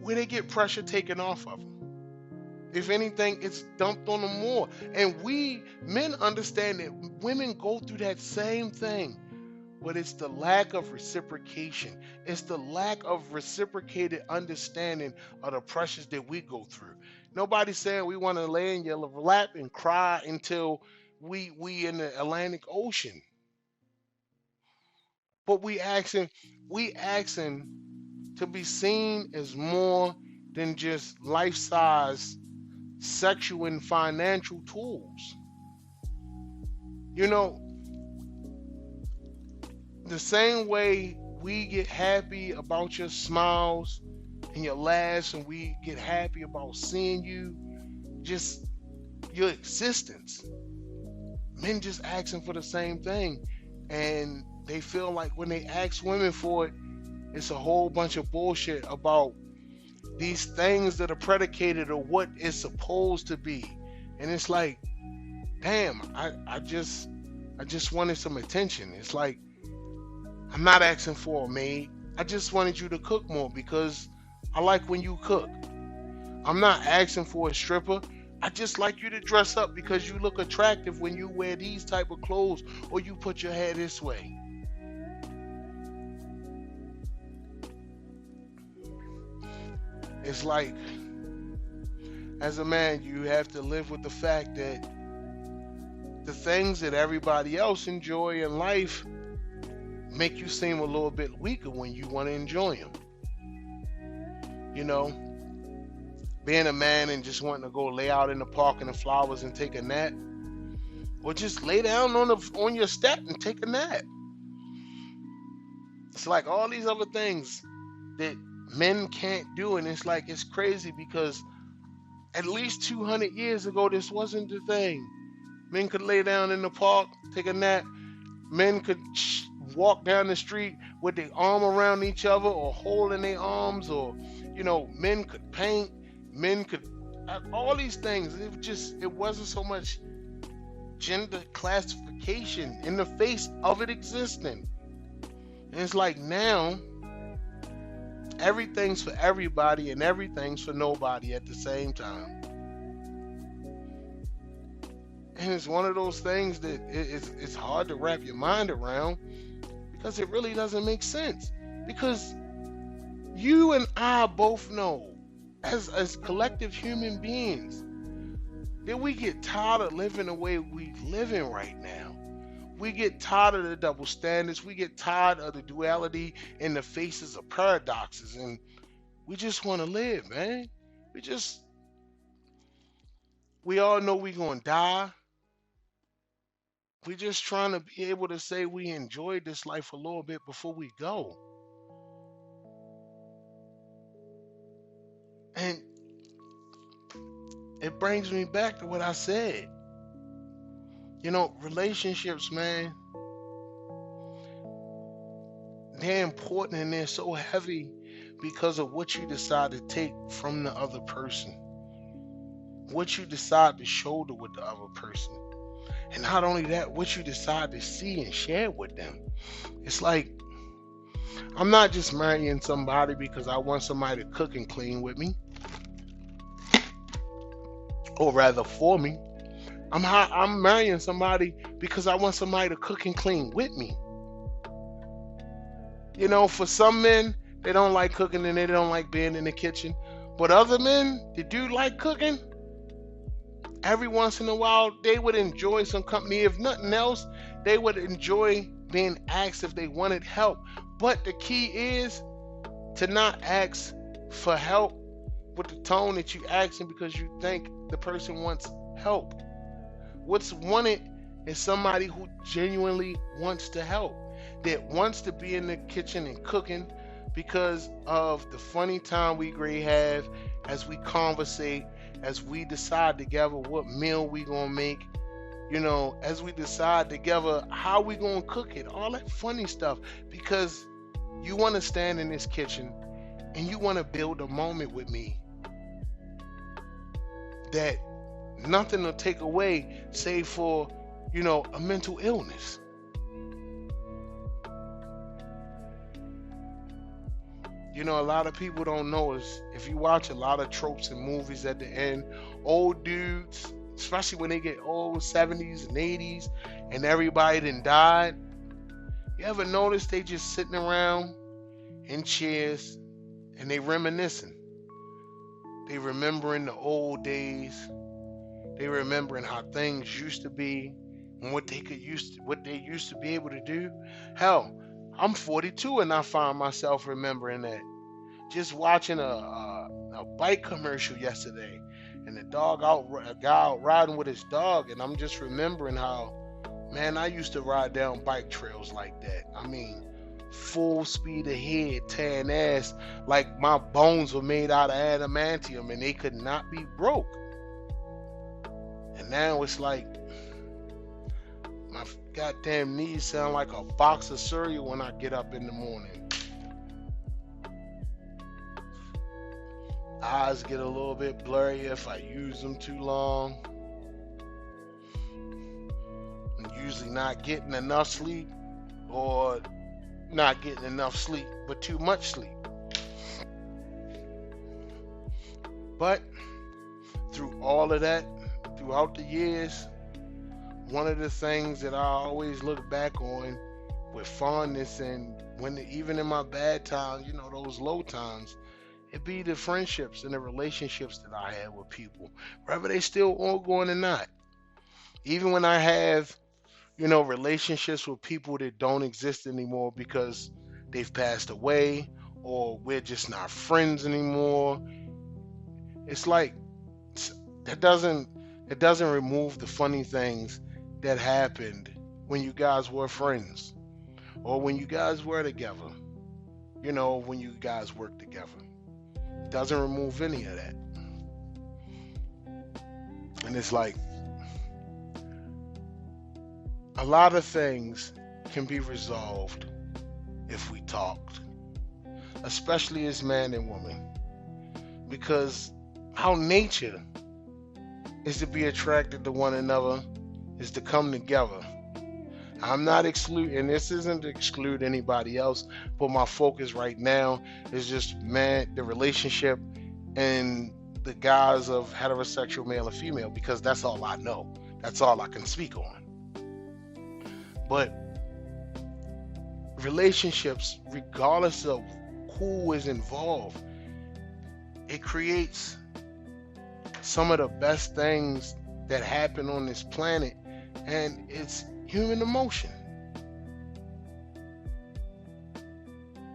where they get pressure taken off of them. If anything, it's dumped on them more. And we men understand that women go through that same thing. But it's the lack of reciprocation. It's the lack of reciprocated understanding of the pressures that we go through. Nobody's saying we want to lay in your lap and cry until we in the Atlantic Ocean. But we asking to be seen as more than just life-size sexual and financial tools. You know, the same way we get happy about your smiles and your laughs, and we get happy about seeing you, just your existence. Men just asking for the same thing, and they feel like when they ask women for it, it's a whole bunch of bullshit about these things that are predicated on what it's supposed to be. And it's like, damn, I just wanted some attention. It's like I'm not asking for a maid. I just wanted you to cook more because I like when you cook. I'm not asking for a stripper. I just like you to dress up because you look attractive when you wear these type of clothes or you put your hair this way. It's like, as a man, you have to live with the fact that the things that everybody else enjoy in life make you seem a little bit weaker when you want to enjoy them. You know, being a man and just wanting to go lay out in the park in the flowers and take a nap, or just lay down on your step and take a nap. It's like all these other things that men can't do, and it's like it's crazy because at least 200 years ago this wasn't the thing. Men could lay down in the park, take a nap. Men could walk down the street with their arm around each other or holding their arms, or men could paint. Men could all these things. It wasn't so much gender classification in the face of it existing. And it's like now everything's for everybody and everything's for nobody at the same time. And it's one of those things that it's hard to wrap your mind around because it really doesn't make sense. Because you and I both know, as collective human beings, that we get tired of living the way we living right now. We get tired of the double standards. We get tired of the duality in the faces of paradoxes. And we just want to live, man. We all know we're going to die. We're just trying to be able to say we enjoyed this life a little bit before we go. And it brings me back to what I said. Relationships, man, they're important and they're so heavy because of what you decide to take from the other person, what you decide to shoulder with the other person. And not only that, what you decide to see and share with them. It's like, I'm not just marrying somebody because I want somebody to cook and clean with me, or rather for me. I'm marrying somebody because I want somebody to cook and clean with me. For some men, they don't like cooking and they don't like being in the kitchen. But other men, they do like cooking. Every once in a while, they would enjoy some company. If nothing else, they would enjoy being asked if they wanted help. But the key is to not ask for help with the tone that you asking because you think the person wants help. What's wanted is somebody who genuinely wants to help, that wants to be in the kitchen and cooking because of the funny time we gray have as we conversate, as we decide together what meal we gonna make, as we decide together how we gonna cook it, all that funny stuff, because you want to stand in this kitchen and you want to build a moment with me that nothing will take away save for, a mental illness. A lot of people don't know is if you watch a lot of tropes in movies at the end, old dudes, especially when they get old, 70s and 80s, and everybody done died. You ever notice they just sitting around in chairs and they reminiscing? They remembering the old days. They remembering how things used to be and what they used to be able to do. Hell, I'm 42 and I find myself remembering that. Just watching a bike commercial yesterday, and a guy out riding with his dog, and I'm just remembering how, man, I used to ride down bike trails like that. I mean, full speed ahead, tearing ass, like my bones were made out of adamantium and they could not be broke. And now it's like my goddamn knees sound like a box of cereal when I get up in the morning. Eyes get a little bit blurry if I use them too long. usually not getting enough sleep or not getting enough sleep, but too much sleep. But through all of that, throughout the years, one of the things that I always look back on with fondness, and even in my bad times, those low times, it be the friendships and the relationships that I had with people, whether they still ongoing or not. Even when I have, relationships with people that don't exist anymore because they've passed away or we're just not friends anymore, it's like that doesn't remove the funny things that happened when you guys were friends or when you guys were together. When you guys work together. It doesn't remove any of that. And it's like a lot of things can be resolved if we talked, especially as man and woman, because our nature is to be attracted to one another, is to come together. I'm not excluding, this isn't to exclude anybody else, but my focus right now is just the relationship and the guise of heterosexual male and female, because that's all I know. That's all I can speak on. But relationships, regardless of who is involved, it creates some of the best things that happen on this planet, and it's human emotion.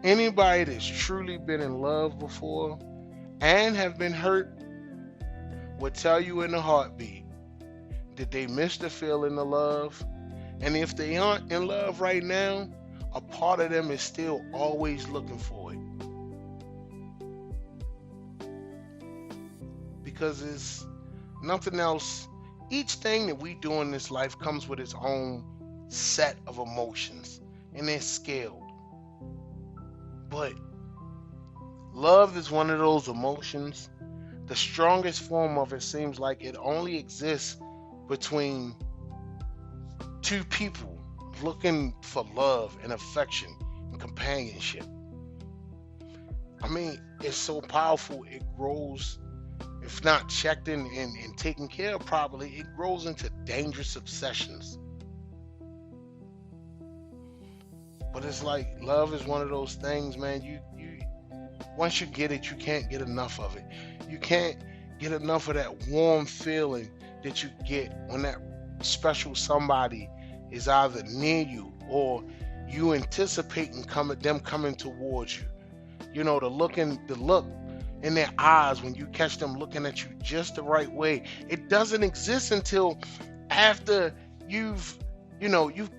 Anybody that's truly been in love before and have been hurt would tell you in a heartbeat that they miss the feeling of love. And if they aren't in love right now, a part of them is still always looking for it. Because it's nothing else. Each thing that we do in this life comes with its own set of emotions, and they're scaled. But love is one of those emotions. The strongest form of it seems like it only exists between two people looking for love and affection and companionship. I mean, it's so powerful. It grows, if not checked in and taken care of properly, it grows into dangerous obsessions. But it's like love is one of those things, man. You once you get it, you can't get enough of it. You can't get enough of that warm feeling that you get when that special somebody is either near you or you anticipating them coming towards you. The look in their eyes when you catch them looking at you just the right way. It doesn't exist until after you've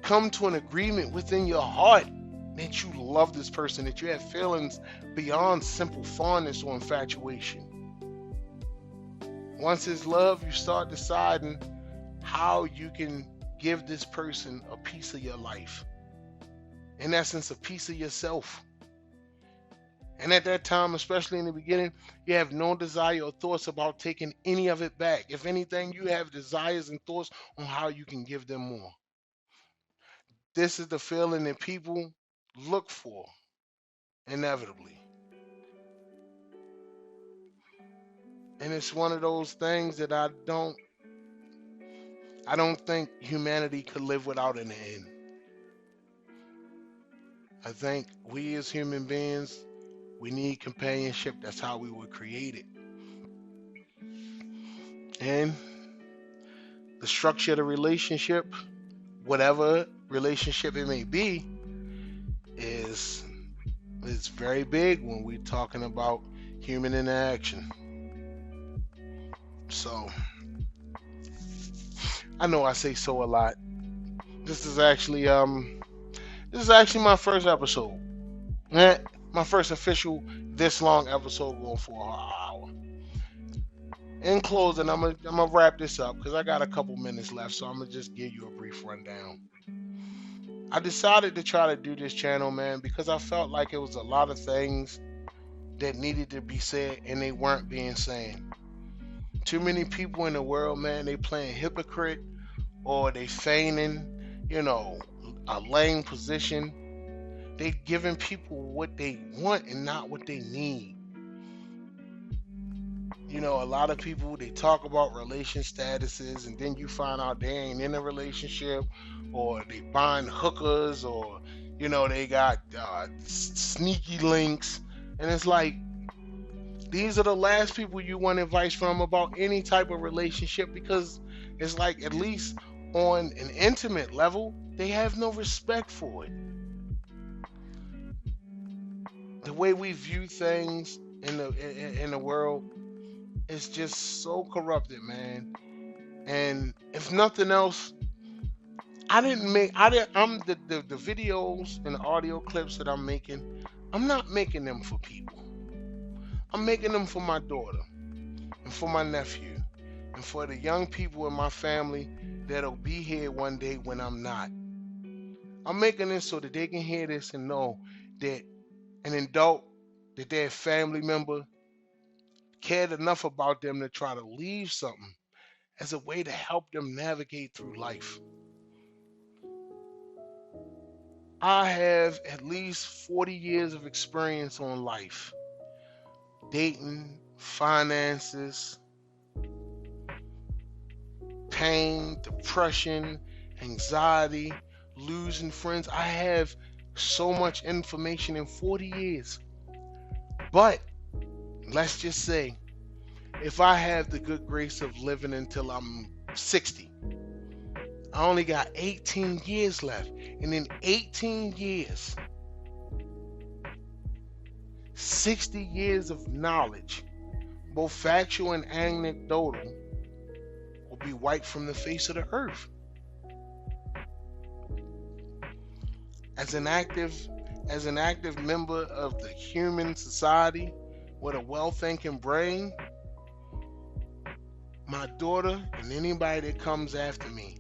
come to an agreement within your heart that you love this person, that you have feelings beyond simple fondness or infatuation. Once it's love, you start deciding how you can give this person a piece of your life. In essence, a piece of yourself. And at that time, especially in the beginning, you have no desire or thoughts about taking any of it back. If anything, you have desires and thoughts on how you can give them more. This is the feeling that people look for, inevitably. And it's one of those things that I don't think humanity could live without in the end. I think we as human beings, we need companionship. That's how we were created. And the structure of the relationship, whatever relationship it may be, is very big when we're talking about human interaction. So, I know I say so a lot. This is actually my first episode. My first official this long episode going for an hour. In closing, I'm gonna wrap this up because I got a couple minutes left, so I'm gonna just give you a brief rundown. I decided to try to do this channel, man, because I felt like it was a lot of things that needed to be said and they weren't being said. Too many people in the world, man, they playing hypocrite or they feigning, you know, a lane position. They giving people what they want and not what they need. You know, a lot of people, they talk about relation statuses, and then you find out they ain't in a relationship, or they buying hookers, or they got sneaky links, and it's like these are the last people you want advice from about any type of relationship, because it's like, at least on an intimate level, they have no respect for it. The way we view things in the world is just so corrupted, man. And if nothing else, I'm the videos and the audio clips that I'm making, I'm not making them for people. I'm making them for my daughter and for my nephew and for the young people in my family that'll be here one day when I'm not. I'm making this so that they can hear this and know that an adult, that their family member cared enough about them to try to leave something as a way to help them navigate through life. I have at least 40 years of experience on life. Dating, finances, pain, depression, anxiety, losing friends. I have so much information in 40 years. But let's just say, if I have the good grace of living until I'm 60, I only got 18 years left. And in 18 years, 60 years of knowledge, both factual and anecdotal, will be wiped from the face of the earth. As an active member of the human society with a well-thinking brain, my daughter and anybody that comes after me,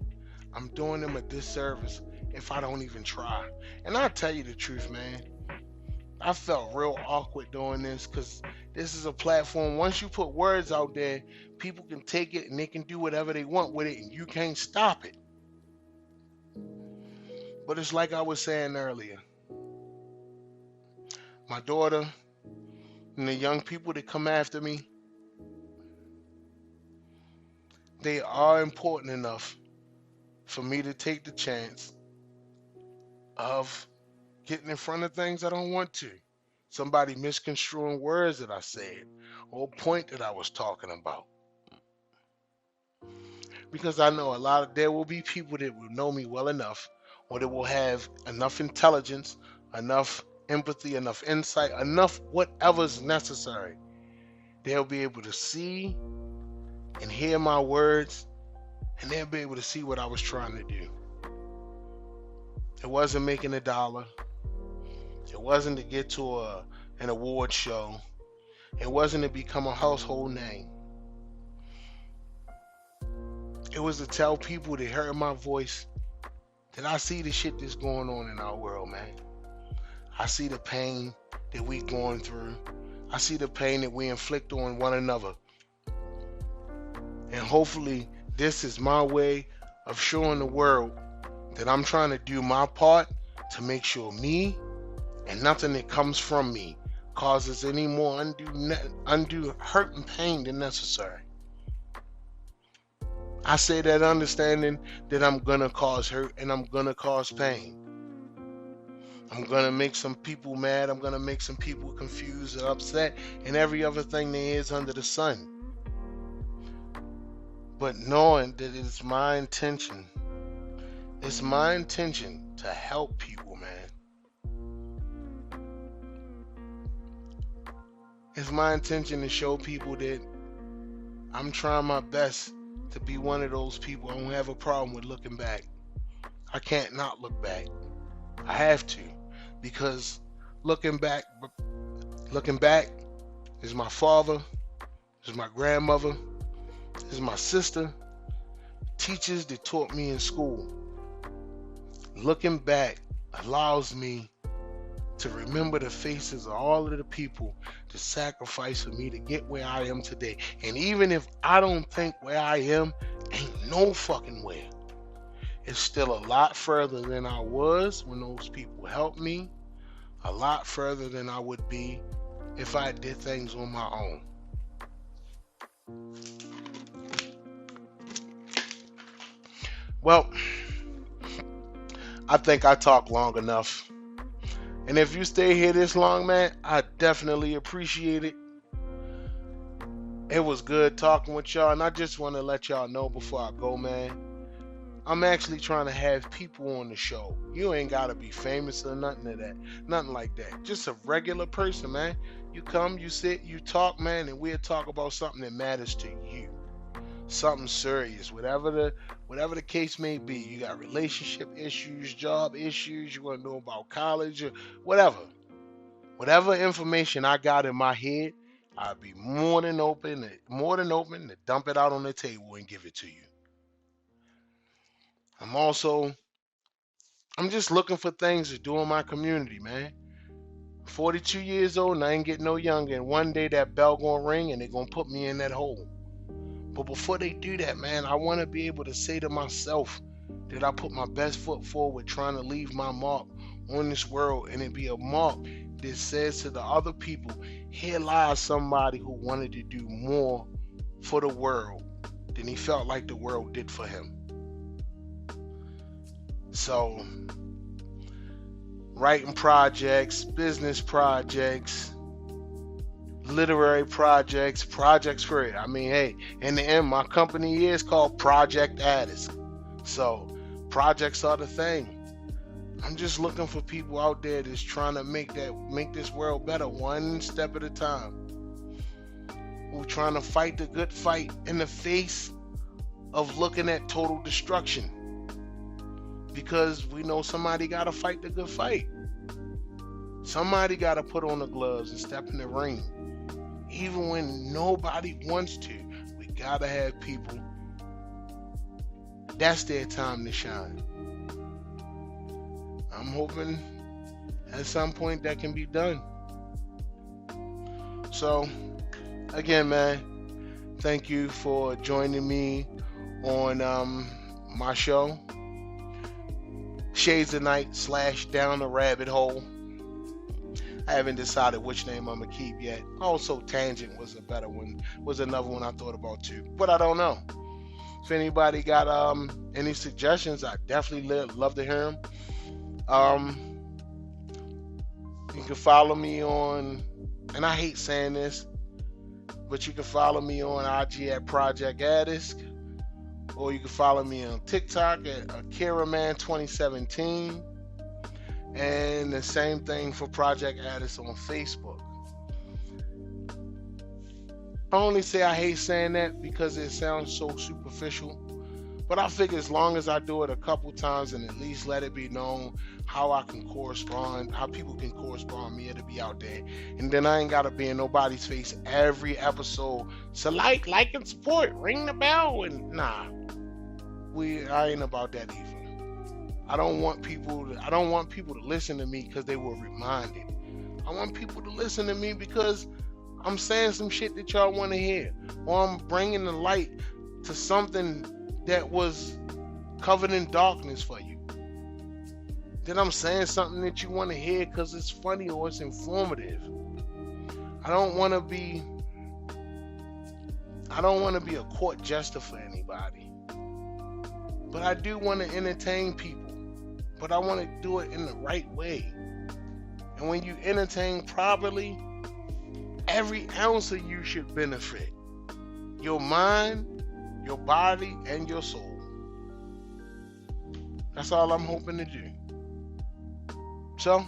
I'm doing them a disservice if I don't even try. And I'll tell you the truth, man. I felt real awkward doing this, because this is a platform. Once you put words out there, people can take it and they can do whatever they want with it, and you can't stop it. But it's like I was saying earlier. My daughter and the young people that come after me, they are important enough for me to take the chance of getting in front of things I don't want to. Somebody misconstruing words that I said or a point that I was talking about. Because I know there will be people that will know me well enough, or that will have enough intelligence, enough empathy, enough insight, enough whatever's necessary. They'll be able to see and hear my words, and they'll be able to see what I was trying to do. It wasn't making $1. It wasn't to get to an award show. It wasn't to become a household name. It was to tell people that heard my voice that I see the shit that's going on in our world, man. I see the pain that we going through. I see the pain that we inflict on one another. And hopefully this is my way of showing the world that I'm trying to do my part to make sure me and nothing that comes from me causes any more undue hurt and pain than necessary. I say that understanding that I'm gonna cause hurt and I'm gonna cause pain. I'm gonna make some people mad. I'm gonna make some people confused and upset and every other thing there is under the sun. But knowing that it's my intention to help people, man. It's my intention to show people that I'm trying my best to be one of those people. I don't have a problem with looking back. I can't not look back. I have to, because looking back is my father, is my grandmother, is my sister, teachers that taught me in school. Looking back allows me to remember the faces of all of the people that sacrificed for me to get where I am today. And even if I don't think where I am ain't no fucking where, It's still a lot further than I was when those people helped me, a lot further than I would be if I did things on my own. Well, I think I talked long enough. And if you stay here this long, man, I definitely appreciate it. It was good talking with y'all, and I just want to let y'all know before I go, man. I'm actually trying to have people on the show. You ain't gotta be famous or nothing of that. Nothing like that. Just a regular person, man. You come, you sit, you talk, man, and we'll talk about something that matters to you. Something serious. Whatever the case may be. You got relationship issues, job issues, you want to know about college or whatever. Whatever information I got in my head, I'd be more than open to dump it out on the table and give it to you. I'm just looking for things to do in my community, man. 42 years old and I ain't getting no younger, and one day that bell gonna ring and they gonna put me in that hole. But before they do that, man, I want to be able to say to myself that I put my best foot forward trying to leave my mark on this world, and it be a mark that says to the other people, here lies somebody who wanted to do more for the world than he felt like the world did for him. So, writing projects, business projects, literary projects for it. I mean, hey, in the end, my company is called Project Addis. So, projects are the thing. I'm just looking for people out there that's trying to make this world better one step at a time. Who trying to fight the good fight in the face of looking at total destruction. Because we know somebody got to fight the good fight. Somebody got to put on the gloves and step in the ring. Even when nobody wants to, we got to have people. That's their time to shine. I'm hoping at some point that can be done. So, again, man, thank you for joining me on my show. Shades of Night / Down the Rabbit Hole. I haven't decided which name I'm gonna keep yet. Also, Tangent was a better one. Was another one I thought about too, but I don't know. If anybody got any suggestions, I definitely love to hear them. You can follow me on, and I hate saying this, but you can follow me on IG at Project Addis. Or you can follow me on TikTok at AkiraMan2017. And the same thing for Project Addis on Facebook. I only say I hate saying that because it sounds so superficial. But I figure as long as I do it a couple times and at least let it be known how I can correspond, how people can correspond me to be out there. And then I ain't got to be in nobody's face every episode. So like and support, ring the bell, and nah. I ain't about that either. I don't want people to listen to me because they were reminded. I want people to listen to me because I'm saying some shit that y'all want to hear, or I'm bringing the light to something that was covered in darkness for you. Then I'm saying something that you want to hear because it's funny or it's informative. I don't want to be a court jester for anybody. But I do want to entertain people. But I want to do it in the right way. And when you entertain properly, every ounce of you should benefit. Your mind, your body, and your soul. That's all I'm hoping to do. So,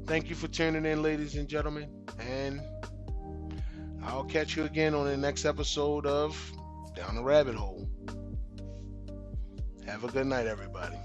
thank you for tuning in, ladies and gentlemen. And I'll catch you again on the next episode of Down the Rabbit Hole. Have a good night, everybody.